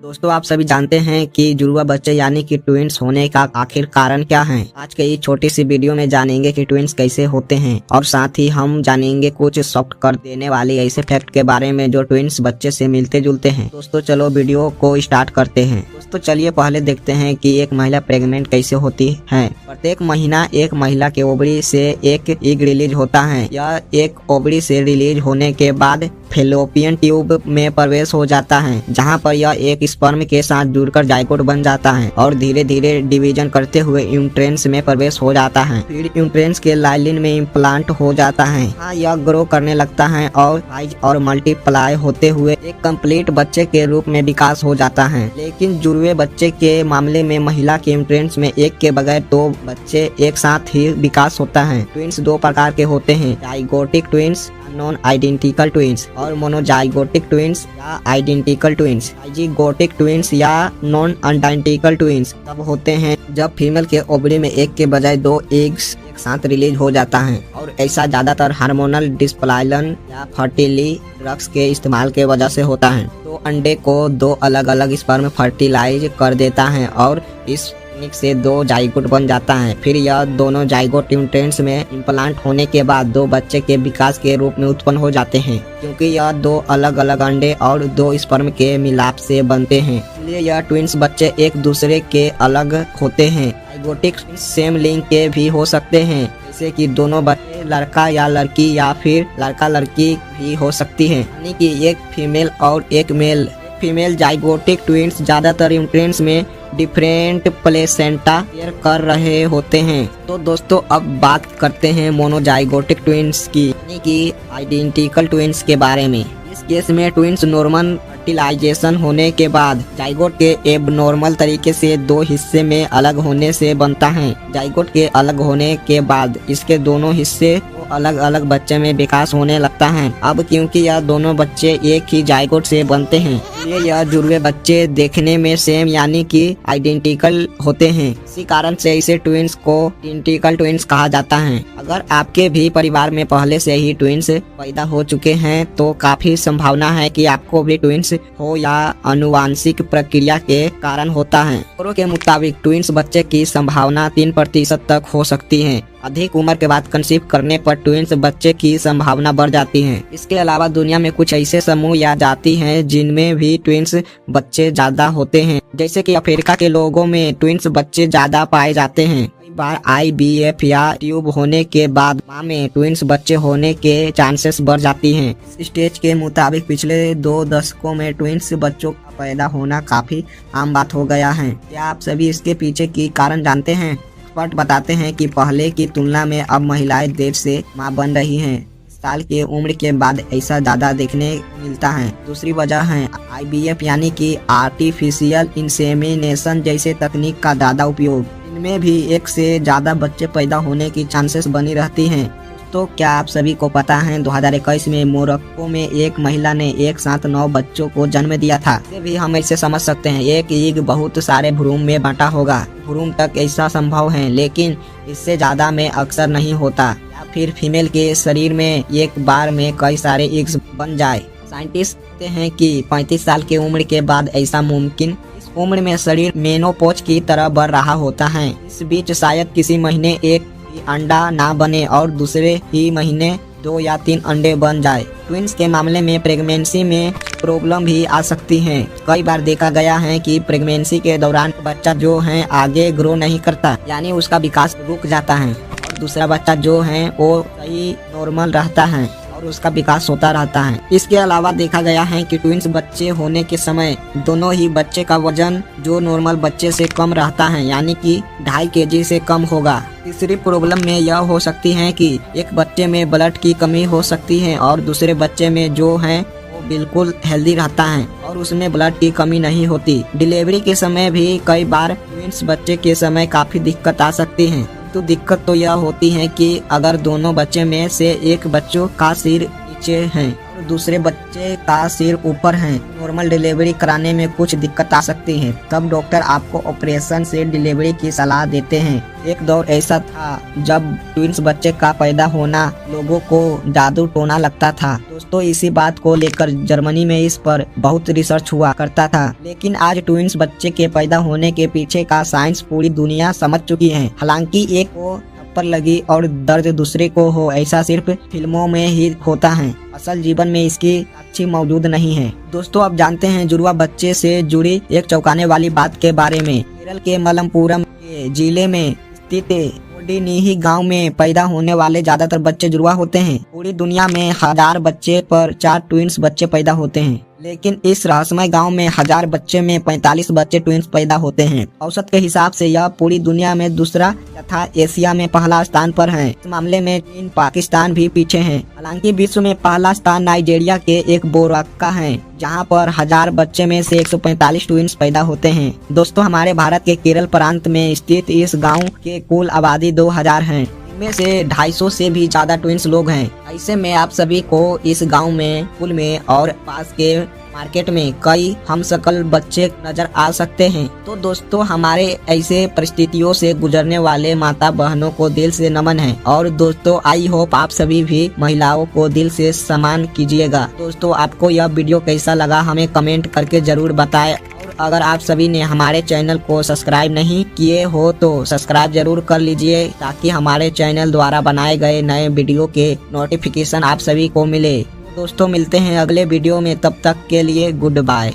दोस्तों आप सभी जानते हैं कि जुड़वा बच्चे यानी कि ट्विंस होने का आखिर कारण क्या है। आज के इस छोटी सी वीडियो में जानेंगे कि ट्विंस कैसे होते हैं और साथ ही हम जानेंगे कुछ शॉक कर देने वाले ऐसे फैक्ट के बारे में जो ट्विंस बच्चे से मिलते जुलते हैं। दोस्तों चलो वीडियो को स्टार्ट करते हैं। दोस्तों चलिए पहले देखते हैं कि एक महिला प्रेग्नेंट कैसे होती है। प्रत्येक महीना एक महिला के ओवरी से एक एग रिलीज होता है। यह एक ओवरी से रिलीज होने के बाद फैलोपियन ट्यूब में प्रवेश हो जाता है, जहां पर यह एक स्पर्म के साथ जुड़कर जाइगोट बन जाता है और धीरे धीरे डिवीजन करते हुए यूट्रेंस में प्रवेश हो जाता है। फिर यूट्रेंस के लाइलिन में इम्प्लांट हो जाता है। यह ग्रो करने लगता है और साइज और मल्टीप्लाई होते हुए एक कंप्लीट बच्चे के रूप में विकास हो जाता है। लेकिन जुड़वे बच्चे के मामले में महिला के यूट्रेंस में एक के बगैर दो बच्चे एक साथ ही विकास होता है। ट्विंस दो प्रकार के होते हैं, zygotic twins, non identical twins और मोनोजाइगोटिक ट्विंस या आइडेंटिकल ट्विंस। जाइगोटिक ट्विंस या नॉन आइडेंटिकल ट्विंस तब होते हैं जब फीमेल के ओवरी में एक के बजाय दो एग्स एक साथ रिलीज हो जाता है, और ऐसा ज्यादातर हार्मोनल डिस्प्लाइलन या फर्टिली ड्रग्स के इस्तेमाल के वजह से होता है। तो अंडे को दो अलग अलग स्पर्म फर्टिलाइज कर देता है और इस से दो जाइगोट बन जाता है। फिर यह दोनों जाइगोट यूट्रेंस में इम्प्लांट होने के बाद दो बच्चे के विकास के रूप में उत्पन्न हो जाते हैं, क्योंकि यह दो अलग अलग अंडे और दो स्पर्म के मिलाप से बनते हैं। इसलिए यह ट्विंस बच्चे एक दूसरे के अलग होते हैं। जाइगोटिक सेम लिंग के भी हो सकते हैं, जैसे कि दोनों बच्चे लड़का या लड़की या फिर लड़का लड़की भी हो सकती है, यानी कि एक फीमेल और एक मेल। फीमेल जाइगोटिक ट्विंस ज्यादातर यूट्रेंस में डिफरेंट प्लेसेंटा शेयर कर रहे होते हैं। तो दोस्तों अब बात करते हैं मोनोजाइगोटिक ट्विंस की, यानी कि आइडेंटिकल ट्विंस के बारे में। इस केस में ट्विंस नॉर्मल फर्टिलाइजेशन होने के बाद जाइगोट के एबनॉर्मल तरीके से दो हिस्से में अलग होने से बनता है। जाइगोट के अलग होने के बाद इसके दोनों हिस्से अलग अलग बच्चे में विकास होने लगता है। अब क्योंकि यह दोनों बच्चे एक ही जाइगोट से बनते हैं, इसलिए यह जुड़वे बच्चे देखने में सेम यानी कि आइडेंटिकल होते हैं। इसी कारण से इसे ट्विंस को आइडेंटिकल ट्विंस कहा जाता है। अगर आपके भी परिवार में पहले से ही ट्विंस पैदा हो चुके हैं तो काफी संभावना है कि आपको भी ट्विंस हो या आनुवांशिक प्रक्रिया के कारण होता है। डॉक्टरों के मुताबिक ट्विंस बच्चे की संभावना 3% तक हो सकती है। अधिक उम्र के बाद कंसीव करने पर ट्विंस बच्चे की संभावना बढ़ जाती है। इसके अलावा दुनिया में कुछ ऐसे समूह या जाति हैं जिनमें भी ट्विंस बच्चे ज्यादा होते हैं, जैसे कि अफ्रीका के लोगों में ट्विंस बच्चे ज्यादा पाए जाते हैं। कई बार IVF या ट्यूब होने के बाद मां में ट्विंस बच्चे होने के चांसेस बढ़ जाती हैं। इस स्टेज के मुताबिक पिछले 2 दशकों में ट्विंस बच्चों का पैदा होना काफी आम बात हो गया है। क्या आप सभी इसके पीछे की कारण जानते हैं? एक्सपर्ट बताते हैं कि पहले की तुलना में अब महिलाएं देर से मां बन रही हैं। साल की उम्र के बाद ऐसा ज्यादा देखने को मिलता है। दूसरी वजह है IVF यानी कि आर्टिफिशियल इंसेमिनेशन जैसे तकनीक का ज्यादा उपयोग। इनमें भी एक से ज्यादा बच्चे पैदा होने की चांसेस बनी रहती हैं। तो क्या आप सभी को पता है 2021 में मोरक्को में एक महिला ने एक साथ 9 बच्चों को जन्म दिया था। इसे भी हम ऐसे समझ सकते हैं, एक एग बहुत सारे भ्रूण में बांटा होगा। भ्रूण तक ऐसा संभव है, लेकिन इससे ज्यादा में अक्सर नहीं होता। या फिर फीमेल के शरीर में एक बार में कई सारे एग्स बन जाए। साइंटिस्ट कहते हैं कि 35 साल की उम्र के बाद ऐसा मुमकिन। इस उम्र में शरीर मेनोपॉज की तरह बढ़ रहा होता है। इस बीच शायद किसी महीने एक अंडा ना बने और दूसरे ही महीने 2 या 3 अंडे बन जाए। ट्विंस के मामले में प्रेगनेंसी में प्रॉब्लम भी आ सकती है। कई बार देखा गया है कि प्रेगनेंसी के दौरान बच्चा जो है आगे ग्रो नहीं करता, यानी उसका विकास रुक जाता है, और दूसरा बच्चा जो है वो सही नॉर्मल रहता है और उसका विकास होता रहता है। इसके अलावा देखा गया है कि ट्विंस बच्चे होने के समय दोनों ही बच्चे का वजन जो नॉर्मल बच्चे से कम रहता है, यानी कि 2.5 kg से कम होगा। तीसरी प्रॉब्लम में यह हो सकती है कि एक बच्चे में ब्लड की कमी हो सकती है और दूसरे बच्चे में जो है वो बिल्कुल हेल्दी रहता है और उसमें ब्लड की कमी नहीं होती। डिलीवरी के समय भी कई बार ट्विंस बच्चे के समय काफी दिक्कत आ सकती है। तो दिक्कत तो यह होती है कि अगर दोनों बच्चे में से एक बच्चों का सिर नीचे है और दूसरे बच्चे का सिर ऊपर है। नॉर्मल डिलीवरी कराने में कुछ दिक्कत आ सकती है, तब डॉक्टर आपको ऑपरेशन से डिलीवरी की सलाह देते हैं। एक दौर ऐसा था जब ट्विंस बच्चे का पैदा होना लोगों को जादू टोना लगता था। दोस्तों, इसी बात को लेकर जर्मनी में इस पर बहुत रिसर्च हुआ करता था, लेकिन आज ट्विंस बच्चे के पैदा होने के पीछे का साइंस पूरी दुनिया समझ चुकी है। हालांकि एक को थप्पड़ लगी और दर्द दूसरे को हो, ऐसा सिर्फ फिल्मों में ही होता है। असल जीवन में इसकी अच्छी मौजूद नहीं है। दोस्तों, अब जानते हैं जुड़वा बच्चे से जुड़ी एक चौंकाने वाली बात के बारे में। केरल के मलप्पुरम के जिले में स्थित कोडिनीही गांव में पैदा होने वाले ज्यादातर बच्चे जुड़वा होते हैं। पूरी दुनिया में 1000 बच्चे पर 4 ट्विंस बच्चे पैदा होते हैं, लेकिन इस रहस्यमय गांव में 1000 बच्चे में 45 बच्चे ट्विंस पैदा होते हैं। औसत के हिसाब से यह पूरी दुनिया में दूसरा तथा एशिया में पहला स्थान पर है। इस मामले में चीन, पाकिस्तान भी पीछे हैं। हालांकि विश्व में पहला स्थान नाइजीरिया के एक बोराका है, जहां पर 1000 बच्चे में से 145 ट्विंस पैदा होते हैं। दोस्तों, हमारे भारत के केरल प्रांत में स्थित इस गाँव के कुल आबादी 2000 है। इनमें से 250 से भी ज्यादा ट्विंस लोग हैं। ऐसे में आप सभी को इस गांव में, स्कूल में और पास के मार्केट में कई हमशक्ल बच्चे नजर आ सकते हैं। तो दोस्तों, हमारे ऐसे परिस्थितियों से गुजरने वाले माता बहनों को दिल से नमन है। और दोस्तों, आई होप आप सभी भी महिलाओं को दिल से सम्मान कीजिएगा। दोस्तों, आपको यह वीडियो कैसा लगा हमें कमेंट करके जरूर बताएं। अगर आप सभी ने हमारे चैनल को सब्सक्राइब नहीं किए हो तो सब्सक्राइब जरूर कर लीजिए, ताकि हमारे चैनल द्वारा बनाए गए नए वीडियो के नोटिफिकेशन आप सभी को मिले। दोस्तों, मिलते हैं अगले वीडियो में, तब तक के लिए गुड बाय।